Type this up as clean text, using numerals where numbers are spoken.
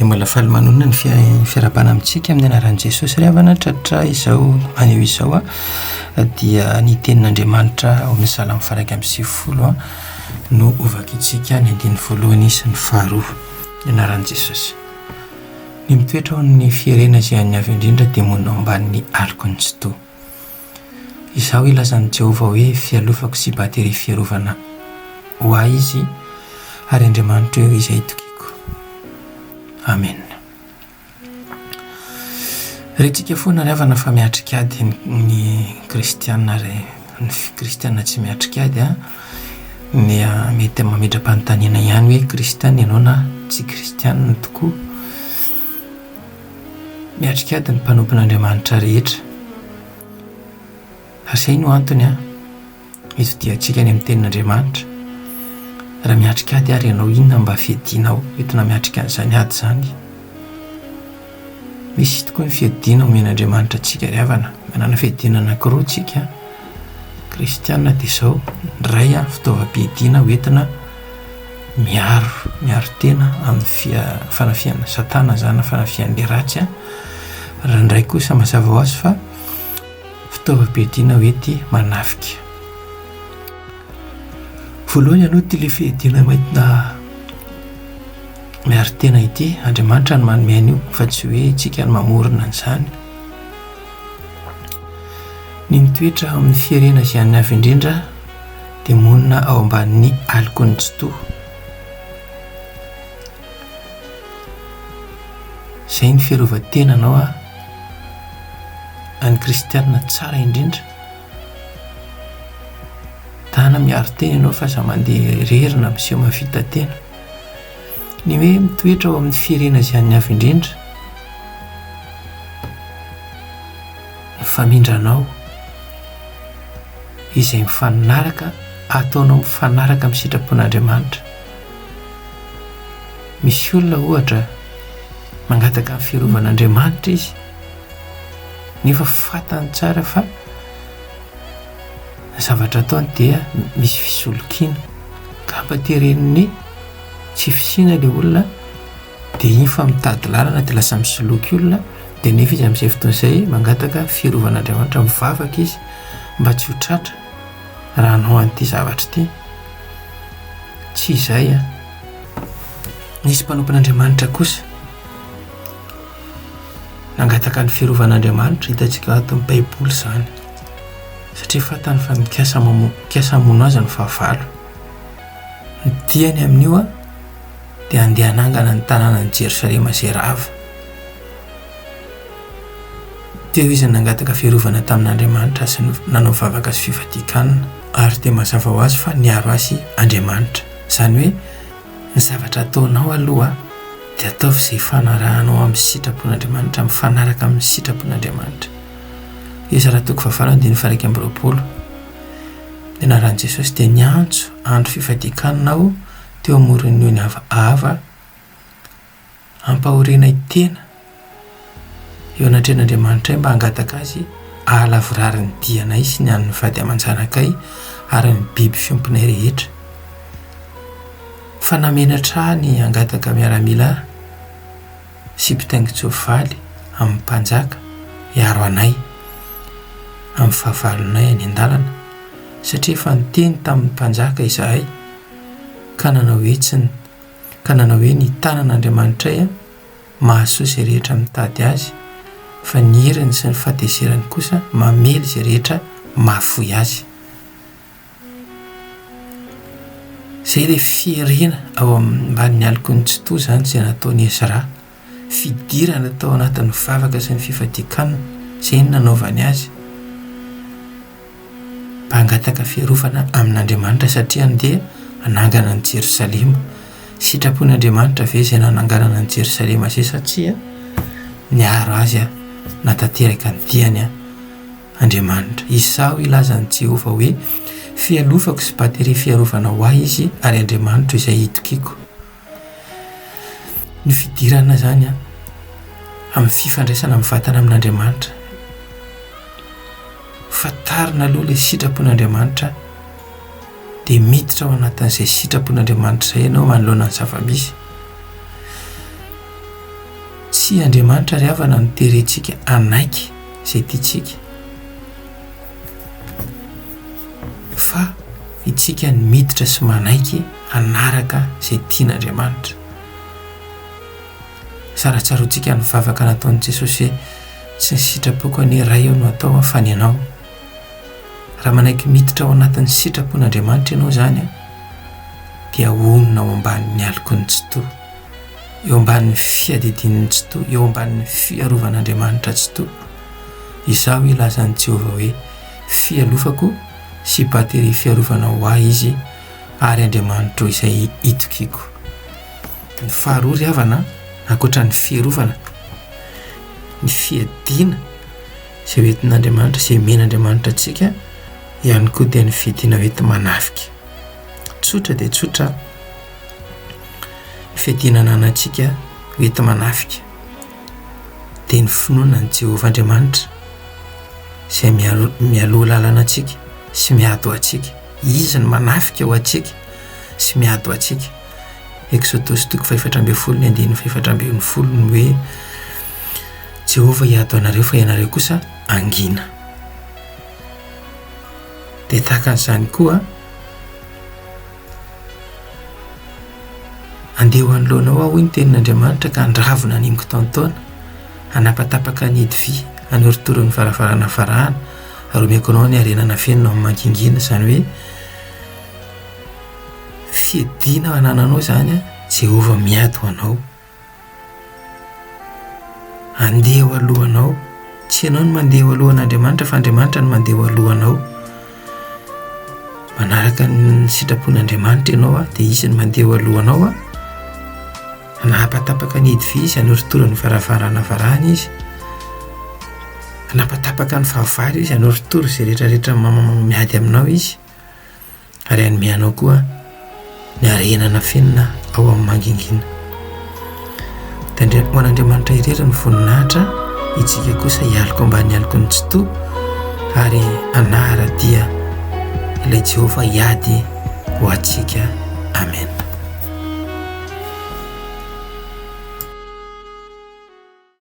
dia mbola faly manonona ny fiarabana amintsika amin'ny anaran'i Jesosy ry havana tratra izao anio izao dia ny tenin'Andriamanitra ao amin'ny Salamo faraika amby sivifolo no ovakitsika ny andiny voalohany sy ny faharoa ny anaran'i Jesosy. Ny mitoetra ao amin'ny firenena izay any avy indrindra dia monina ao ambanin'ny alokony tsy toa. Izao ilazan'i Jehovah hoe fialofako sy batery fiarovana ho ahy izy ary Andriamanitra eo izay tokiko. Amen. Rentsika foana ry havana fa miatrika ady ny kristiana ny kristiana tsy miatrika ady ny mety mamedram-panontaniana ihany hoe kristiana ianao na tsy kristiana tokoa. Miatrika ady ny mpanompon'Andriamanitra rehetra. Ary izay no antony izy dia antsika ny amin'ny tenin'Andriamanitra. Raha miatrika ady ary ianao inona mba fiadinao entina miatrika an'izany ady izany. Misy tokoa ny fiadina omen'Andriamanitra antsika ry havana. Manana fiadina anankiroa antsika. Kristiana dia izao ray fitaovam-piadina hoentina miaro tena amin'ny fanafiana satana zany fanafian'ilay ratsy raha indray kosa mazava ho azy fa fitaovam-piadina hoety manafika. Voalohany aloha ty le fiadina maetina miaro tena ity Andriamanitra no manome an'io fa tsy hoe tsika no mamorona an'izany. Ny mitoetra amin'ny firenena izay any avy indrindra dia monina ao ambanin'ny alokony tsy toa. Izay ny fiarovan-tenanao any kristiana tsara indrindra. Tana miaro tena ianao fa za mandeha rerina miseho mahavita tena. Ny hoe mitoetra ao amin'ny firenena izay any avy indrindra ny famindranao izay mifanaraka ataonao mifanaraka amin'ny sitrapon'Andriamanitra. Misy olona ohatra mangataka amin'ny fiarovan'Andriamanitra izy nefa fantany tsara fa ny zavatra ataony dia misy fisolokiana ka ampatereniny tsy fisiana ilay olona dia iny fa mitady lalana dia lasa misoloky olona dia nefa izy amin'izay fotoana izay mangataka fiarovan'Andriamanitra mivavaka izy mba tsy ho tratra raha anao an'ity zavatra ity. Tsy izay nisy mpanompon'Andriamanitra kosa nangataka ny fiarovan'Andriamanitra hitantsika ato amin'ny Baiboly izany satria fantany fa mikasa hamono azy ny fahavalo. Ny tiany amin'io dia handeha hanangana ny tanànan'i Jerosalema izay rava. Teo izy nangataka fiarovana tamin'Andriamanitra sy nanao vavaka sy fifadikanana ary dia mazava ho azy fa niaro azy Andriamanitra. Izany hoe ny zavatra ataonao aloha dia ataovy izay fanarahanao amin'ny sitrapon'Andriamanitra mifanaraka amin'ny sitrapon'Andriamanitra. Izy raha toko fahavalony dia ny faraika amby roapolo. Ny anaran'i Jesosy dia niantso andro fifadikananao teo amoron'ny ny ava ampahoriana tena eo anatrehan'Andriamanitra mba hangataka azy ahalavorary ny dianay sy ny an'ny vady aman-janakay ary ny biby fiompinay rehetra. Fa namenatra ny hangataka miaramila sy mpitaingin-tsoavaly amin'ny mpanjaka hiaro anay amin'ny fahavalonay any an-dalana satria efa niteny tamin'ny mpanjaka izahay ka nanao hoe ny tanan'Andriamanitray mahasoa izay rehetra mitady azy fa ny heriny sy ny fahatezerany kosa mamely izay rehetra mahafoy azy. Izay ilay fierena ao ambanin'ny alokony tsy toa izany izay nataony Ezra, fidirana tao anatin'ny vavaka sy ny fifadikanana izay ny nanaovany azy mba hangataka fiarovana amin'Andriamanitra satria andeha hanangana ny Jerosalema. Sitrapon'Andriamanitra ve izay nananganana ny Jerosalema izay satria niaro azy natanteraka ny diany Andriamanitra. Izao ilazan'i Jehovah hoe fialofako sy batery fiarovana ho ahy izy ary Andriamanitra izay hitokiko. Ny fidirana zany amin'ny fifandraisana mivantana amin'Andriamanitra. Fatarina aloha ilay sitrapon'Andriamanitra dia miditra ao anatin'izay sitrapon'Andriamanitra izay ianao manoloana ny zava-misy. tsy Andriamanitra ry havana no terentsika anaiky izay tiantsika, fa itsika ny miditra sy manaiky anaraka izay tian'Andriamanitra. Saratsaroantsika ny vavaka nataon'i Jesosy hoe tsy ny sitrapoko any iray eo no atao fa ny anao. Raha manaiky miditra ao anatin'ny sitrapon'Andriamanitra ianao zany dia onona ao ambanin'ny aloko ny tsotoa, eo ambanin'ny fiadidin'ny tsotoa, eo ambanin'ny fiarovan'Andriamanitra tsotoa. Izao ilazan'i Jehovah hoe fialofako sy batery fiarovana ho ahy izy ary Andriamanitra izay itokiko. Ny faharoa ry havana, ankoatra ny fiarovana, ny fiadiana izay hoentin'Andriamanitra, izay men'Andriamanitra antsika ihany koa dia ny fiadiana hoenty manafika. Tsotra dia tsotra ny fiadiana ananantsika hoenty manafika dia ny finoana ny Jehovah Andriamanitra izay mialoha lalana antsika sy miado antsika. Izy ny manafika ho antsika sy miado antsika. Exodus 4:4-4 ny hoe Jehovah hiado anareo fa ianareo kosa angina. Dia tahakan'izany koa andeha ho anoloanao aho ny tenin'Andriamanitra ka andravona animiko taontaona, hanapatapaka ny edy vy anoritoro ny varavarana farahana, aromeko anao ny arenana fenina amin'ny mangingina. Izany hoe fiadiana anananao zany Jehovah miado anao, andeha ho alohanao. Tsy ianao no mandeha ho alohan'Andriamanitra fa Andriamanitra no mandeha ho alohanao. Manaraka ny sitrapon'Andriamanitra ianao dia izy ny mandeha ho alohanao. Anapatapaka ny edy vy izy, anoritoro ny varavarana varahana izy, anapatapaka ny fahavalo izy, anoritoro izay rehetrarehetra miady aminao izy, ary anomeanao koa ny arenana fenina ao amin'ny mangingina. Dia ho an'Andriamanitra irery ny voninahitra, itsika kosa hialoko ambany aloko ny tsotoa ary anaradia ilay Jehovah hiady ho antsika. Amen.